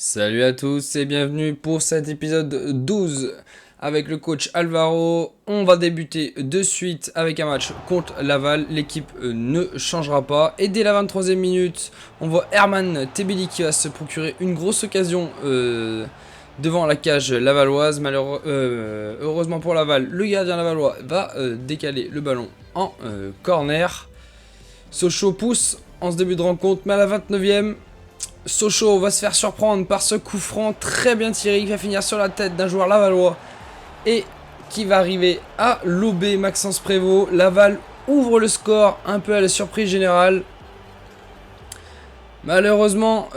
Salut à tous et bienvenue pour cet épisode 12 avec le coach Alvaro. On va débuter de suite avec un match contre Laval. L'équipe ne changera pas. Et dès la 23e minute, on voit Herman Tebili qui va se procurer une grosse occasion devant la cage lavalloise. Heureusement pour Laval, le gardien lavallois va décaler le ballon en corner. Sochaux pousse en ce début de rencontre, mais à la 29e, Sochaux va se faire surprendre par ce coup franc très bien tiré qui va finir sur la tête d'un joueur lavallois et qui va arriver à lober Maxence Prévost. Laval ouvre le score un peu à la surprise générale. Malheureusement,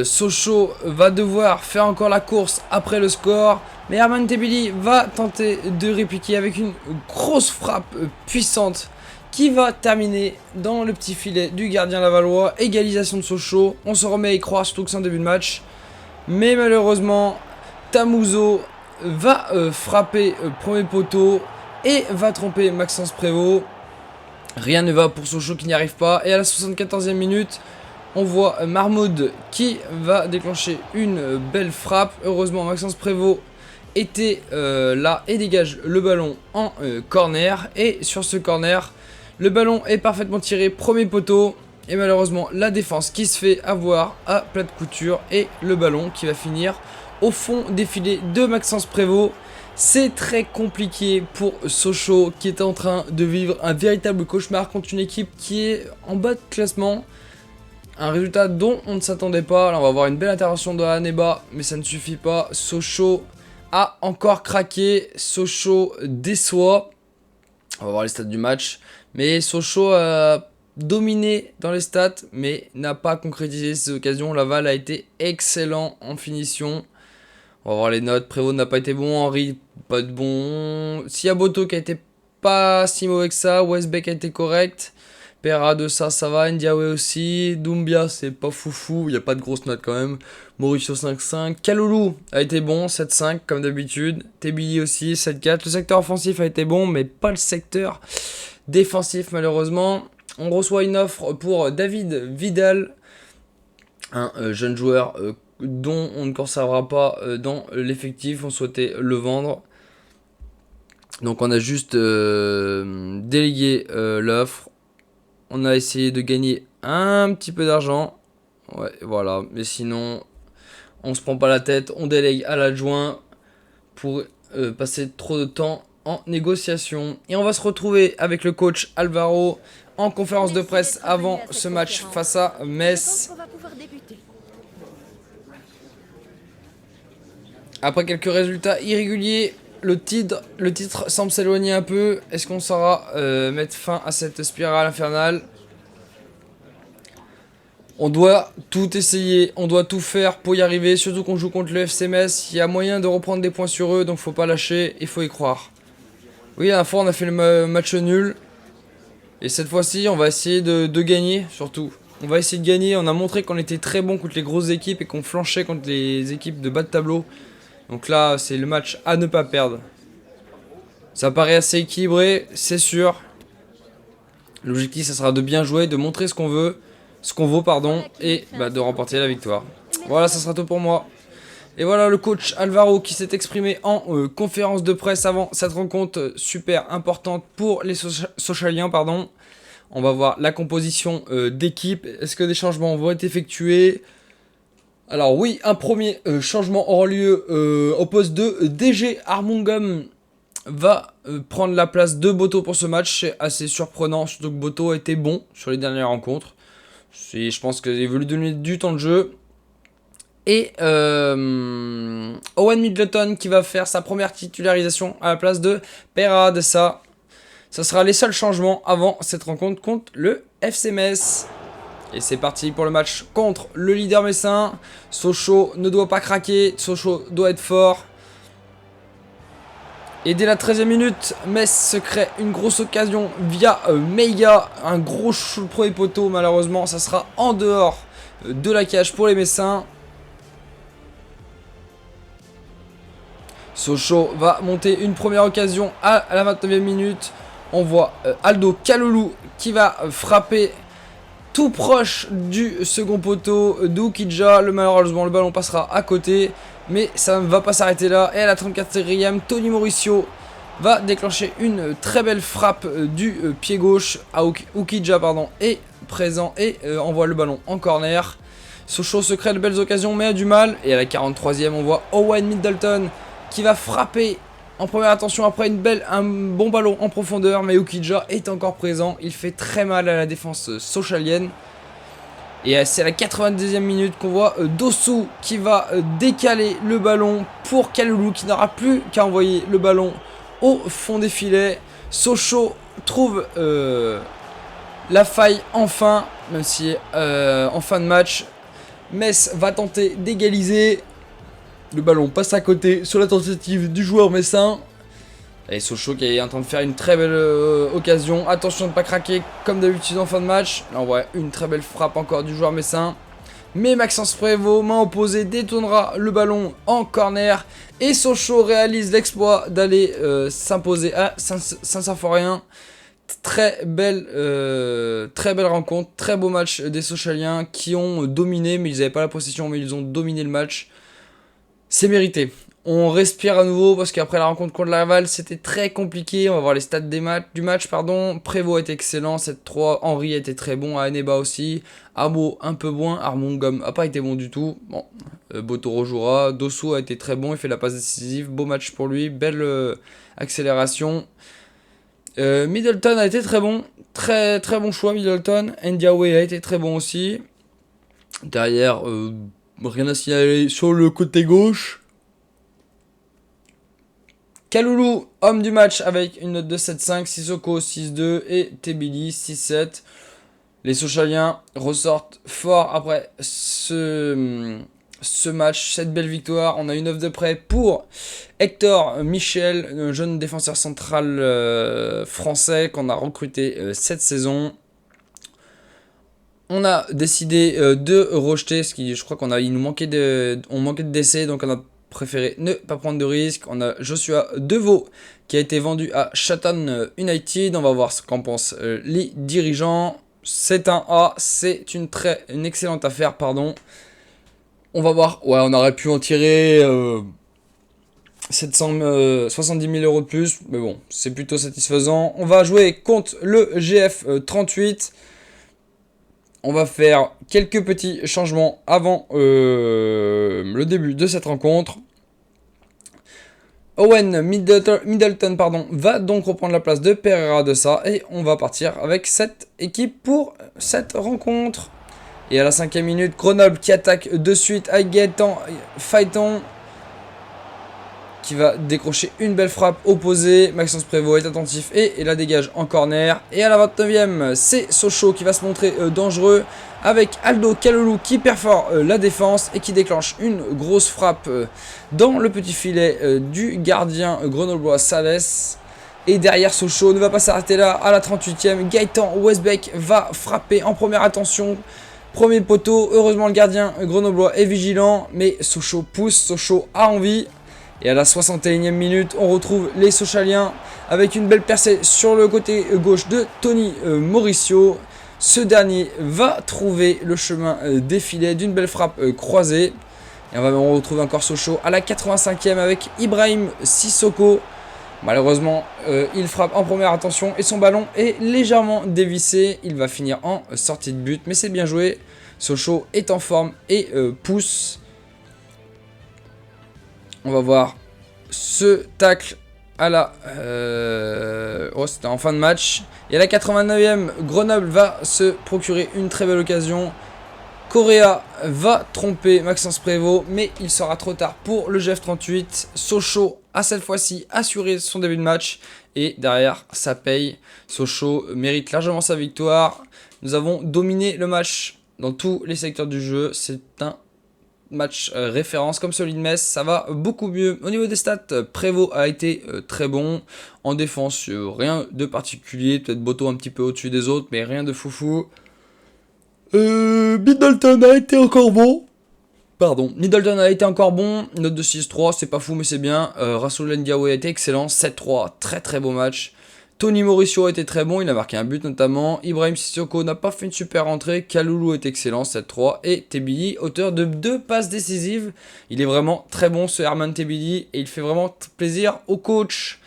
Sochaux va devoir faire encore la course après le score. Mais Herman Tebili va tenter de répliquer avec une grosse frappe puissante qui va terminer dans le petit filet du gardien lavallois. Égalisation de Sochaux. On se remet à y croire, surtout que c'est un début de match. Mais malheureusement, Tamouzo va frapper premier poteau et va tromper Maxence Prévost. Rien ne va pour Sochaux qui n'y arrive pas. Et à la 74e minute, on voit Marmoud qui va déclencher une belle frappe. Heureusement, Maxence Prévost était là et dégage le ballon en corner. Et sur ce corner, le ballon est parfaitement tiré, premier poteau. Et malheureusement, la défense qui se fait avoir à plat de couture. Et le ballon qui va finir au fond des filets de Maxence Prévost. C'est très compliqué pour Sochaux qui est en train de vivre un véritable cauchemar contre une équipe qui est en bas de classement. Un résultat dont on ne s'attendait pas. Là, on va avoir une belle intervention de Haneba, mais ça ne suffit pas. Sochaux a encore craqué. Sochaux déçoit. On va voir les stats du match. Mais Sochaux a dominé dans les stats, mais n'a pas concrétisé ses occasions. Laval a été excellent en finition. On va voir les notes. Prévost n'a pas été bon. Henry, pas de bon. Siaboto qui a été pas si mauvais que ça. Westbeck a été correct. Pera de ça va, Ndiaye aussi, Doumbia c'est pas foufou, il n'y a pas de grosses notes quand même, Mauricio 5-5, Kaloulou a été bon, 7-5 comme d'habitude, Tebili aussi, 7-4, le secteur offensif a été bon mais pas le secteur défensif malheureusement. On reçoit une offre pour David Vidal, un jeune joueur dont on ne conservera pas dans l'effectif, on souhaitait le vendre. Donc on a juste délégué l'offre. On a essayé de gagner un petit peu d'argent. Ouais, voilà. Mais sinon, on se prend pas la tête. On délègue à l'adjoint pour passer trop de temps en négociation. Et on va se retrouver avec le coach Alvaro en conférence de presse avant ce match face à Metz. Après quelques résultats irréguliers, le titre semble s'éloigner un peu. Est-ce qu'on saura mettre fin à cette spirale infernale? On doit tout essayer, on doit tout faire pour y arriver. Surtout qu'on joue contre le FC Metz. Il y a moyen de reprendre des points sur eux, donc faut pas lâcher, il faut y croire. Oui, à la fois on a fait le match nul. Et cette fois-ci, on va essayer de gagner, surtout. On va essayer de gagner. On a montré qu'on était très bon contre les grosses équipes et qu'on flanchait contre les équipes de bas de tableau. Donc là, c'est le match à ne pas perdre. Ça paraît assez équilibré, c'est sûr. L'objectif, ça sera de bien jouer, de montrer ce qu'on veut, et de remporter la victoire. Voilà, ça sera tout pour moi. Et voilà le coach Alvaro qui s'est exprimé en conférence de presse avant cette rencontre super importante pour les Sochaliens, pardon. On va voir la composition d'équipe. Est-ce que des changements vont être effectués? Alors oui, un premier changement aura lieu au poste de DG. Armungam va prendre la place de Boto pour ce match. C'est assez surprenant, surtout que Boto a été bon sur les dernières rencontres. Je pense qu'il veut lui donner du temps de jeu. Et Owen Middleton qui va faire sa première titularisation à la place de Pera de ça. Ça sera les seuls changements avant cette rencontre contre le FC Metz. Et c'est parti pour le match contre le leader messin. Sochaux ne doit pas craquer. Sochaux doit être fort. Et dès la 13e minute, Metz se crée une grosse occasion via Meiga. Un gros chou le premier poteau. Malheureusement, ça sera en dehors de la cage pour les Messins. Sochaux va monter une première occasion à la 29e minute. On voit Aldo Kaloulou qui va frapper tout proche du second poteau d'Oukidja. Malheureusement, le ballon passera à côté. Mais ça ne va pas s'arrêter là. Et à la 34e, Tony Mauricio va déclencher une très belle frappe du pied gauche. Oukidja est présent et envoie le ballon en corner. Sochaux se crée de belles occasions mais a du mal. Et à la 43e, on voit Owen Middleton qui va frapper en première intention après un bon ballon en profondeur. Mais Oukidja est encore présent. Il fait très mal à la défense sochalienne. Et c'est à la 92e minute qu'on voit Dossou qui va décaler le ballon pour Kaloulou qui n'aura plus qu'à envoyer le ballon au fond des filets. Sochaux trouve la faille enfin, même si en fin de match, Metz va tenter d'égaliser. Le ballon passe à côté sur la tentative du joueur messin. Et Sochaux qui est en train de faire une très belle occasion. Attention de ne pas craquer comme d'habitude en fin de match. Là on voit une très belle frappe encore du joueur messin. Mais Maxence Prévost, main opposée, détournera le ballon en corner. Et Sochaux réalise l'exploit d'aller s'imposer à Saint-Symphorien. Très belle rencontre, très beau match des Sochaliens qui ont dominé, mais ils n'avaient pas la possession, mais ils ont dominé le match. C'est mérité. On respire à nouveau parce qu'après la rencontre contre Laval, c'était très compliqué. On va voir les stats du match. Prévost était excellent, 7-3. Henry était très bon, Aneba aussi. Amo un peu moins. Armongom a pas été bon du tout. Bon, Botoro jouera. Dossou a été très bon, il fait la passe décisive. Beau match pour lui, belle accélération. Middleton a été très bon. Très très bon choix, Middleton. Ndiaye a été très bon aussi. Derrière, rien à signaler sur le côté gauche. Kaloulou, homme du match avec une note de 7,5, Sissoko 6,2 et Tebili 6,7. Les Sochaliens ressortent fort après ce match, cette belle victoire. On a une offre de prêt pour Hector Michel, un jeune défenseur central français qu'on a recruté cette saison. On a décidé de rejeter, ce qui je crois il nous manquait de décès, donc on a préféré ne pas prendre de risque. On a Joshua Deveau qui a été vendu à Chatham United. On va voir ce qu'en pensent les dirigeants. C'est un A, c'est une excellente affaire, pardon. On va voir, ouais, on aurait pu en tirer 70 000 euros de plus, mais bon, c'est plutôt satisfaisant. On va jouer contre le GF 38. On va faire quelques petits changements avant le début de cette rencontre. Owen Middleton va donc reprendre la place de Pereira de ça. Et on va partir avec cette équipe pour cette rencontre. Et à la 5e minute, Grenoble qui attaque de suite avec Gaëtan Phaéton qui va décrocher une belle frappe opposée. Maxence Prévost est attentif et la dégage en corner. Et à la 29e, c'est Sochaux qui va se montrer dangereux avec Aldo Kaloulou qui perfore la défense et qui déclenche une grosse frappe dans le petit filet du gardien grenoblois Sales. Et derrière, Sochaux ne va pas s'arrêter là. À la 38e, Gaëtan Westbeck va frapper en première intention. Premier poteau, heureusement le gardien grenoblois est vigilant, mais Sochaux pousse, Sochaux a envie. Et à la 61e minute, on retrouve les Sochaliens avec une belle percée sur le côté gauche de Tony Mauricio. Ce dernier va trouver le chemin des filets d'une belle frappe croisée. Et on retrouve encore Sochaux à la 85e avec Ibrahim Sissoko. Malheureusement, il frappe en première intention et son ballon est légèrement dévissé. Il va finir en sortie de but, mais c'est bien joué. Sochaux est en forme et pousse. On va voir ce tacle à la... c'était en fin de match. Et à la 89e, Grenoble va se procurer une très belle occasion. Correa va tromper Maxence Prévost, mais il sera trop tard pour le GF38. Sochaux a cette fois-ci assuré son début de match. Et derrière, ça paye. Sochaux mérite largement sa victoire. Nous avons dominé le match dans tous les secteurs du jeu. C'est un match référence comme celui de Metz, ça va beaucoup mieux. Au niveau des stats, Prévost a été très bon. En défense, rien de particulier. Peut-être Boto un petit peu au-dessus des autres, mais rien de foufou. Middleton a été encore bon. Middleton a été encore bon. Note de 6-3, c'est pas fou, mais c'est bien. Rassoul Ndiaye a été excellent. 7-3, très très beau match. Tony Mauricio était très bon, il a marqué un but notamment. Ibrahim Sissoko n'a pas fait une super entrée. Kaloulou est excellent, 7-3. Et Tebili, auteur de 2 passes décisives. Il est vraiment très bon ce Herman Tebili et il fait vraiment plaisir au coach.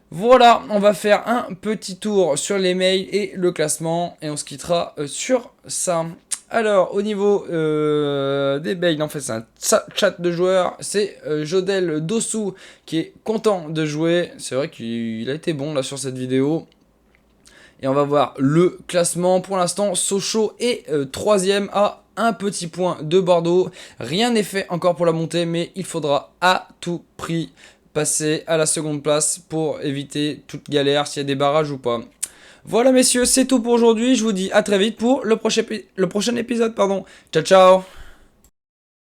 Voilà, on va faire un petit tour sur les mails et le classement et on se quittera sur ça. Alors, au niveau des mails, en fait, c'est un chat de joueurs. C'est Jodel Dossou qui est content de jouer. C'est vrai qu'il a été bon là sur cette vidéo. Et on va voir le classement. Pour l'instant, Sochaux est 3ème à un petit point de Bordeaux. Rien n'est fait encore pour la montée, mais il faudra à tout prix passer à la seconde place pour éviter toute galère s'il y a des barrages ou pas. Voilà messieurs, c'est tout pour aujourd'hui. Je vous dis à très vite pour le prochain épisode. Ciao ciao.